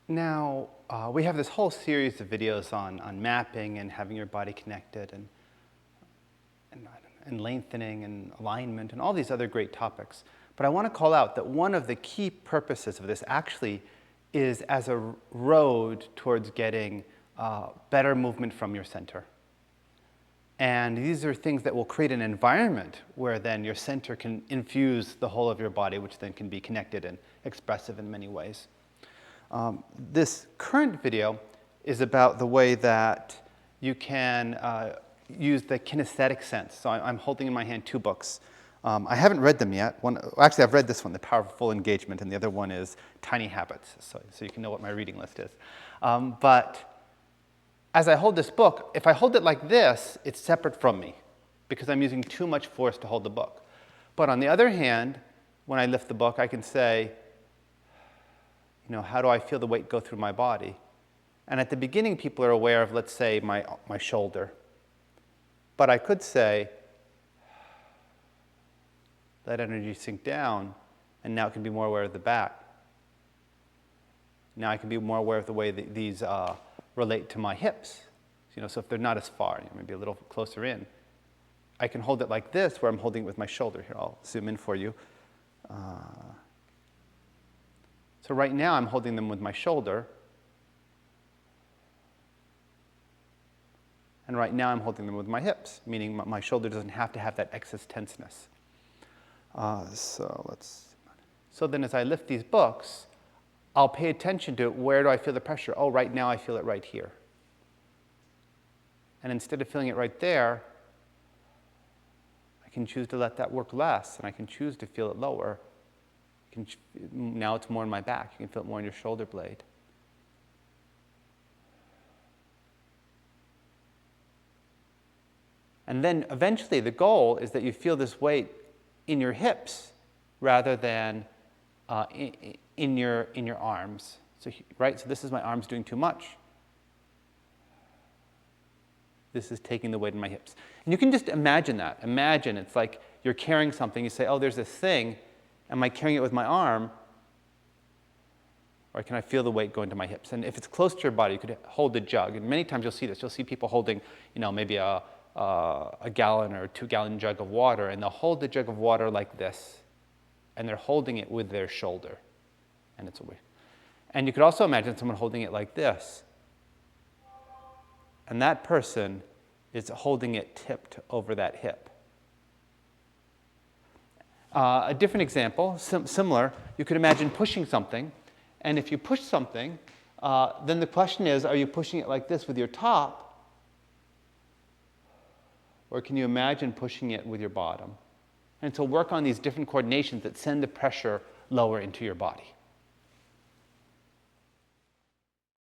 Now, we have this whole series of videos on mapping and having your body connected and lengthening and alignment and all these other great topics. But I want to call out that one of the key purposes of this actually is as a road towards getting better movement from your center. And these are things that will create an environment where then your center can infuse the whole of your body, which then can be connected and expressive in many ways. This current video is about the way that you can use the kinesthetic sense. So I'm holding in my hand two books. I haven't read them yet. Actually, I've read this one, The Powerful Engagement, and the other one is Tiny Habits, so you can know what my reading list is. But as I hold this book, if I hold it like this, it's separate from me because I'm using too much force to hold the book. But on the other hand, when I lift the book, I can say, how do I feel the weight go through my body? And at the beginning, people are aware of, let's say, my shoulder. But I could say, let energy sink down, and now it can be more aware of the back. Now I can be more aware of the way that these relate to my hips. So if they're not as far, maybe a little closer in, I can hold it like this, where I'm holding it with my shoulder. Here, I'll zoom in for you. So right now, I'm holding them with my shoulder. And right now, I'm holding them with my hips, meaning my shoulder doesn't have to have that excess tenseness. So then as I lift these books, I'll pay attention to where do I feel the pressure? Oh, right now I feel it right here. And instead of feeling it right there, I can choose to let that work less, and I can choose to feel it lower. Now it's more in my back. You can feel it more in your shoulder blade. And then eventually the goal is that you feel this weight in your hips rather than in your arms. So this is my arms doing too much. This is taking the weight in my hips. And you can just imagine that. Imagine it's like you're carrying something. You say, oh, there's this thing. Am I carrying it with my arm? Or can I feel the weight go into my hips? And if it's close to your body, you could hold a jug. And many times you'll see this. You'll see people holding, maybe a gallon or 2-gallon jug of water, and they'll hold the jug of water like this, and they're holding it with their shoulder, and it's away. And you could also imagine someone holding it like this, and that person is holding it tipped over that hip. A different example, similar, you could imagine pushing something, and if you push something, then the question is, are you pushing it like this with your top, or can you imagine pushing it with your bottom? And so work on these different coordinations that send the pressure lower into your body.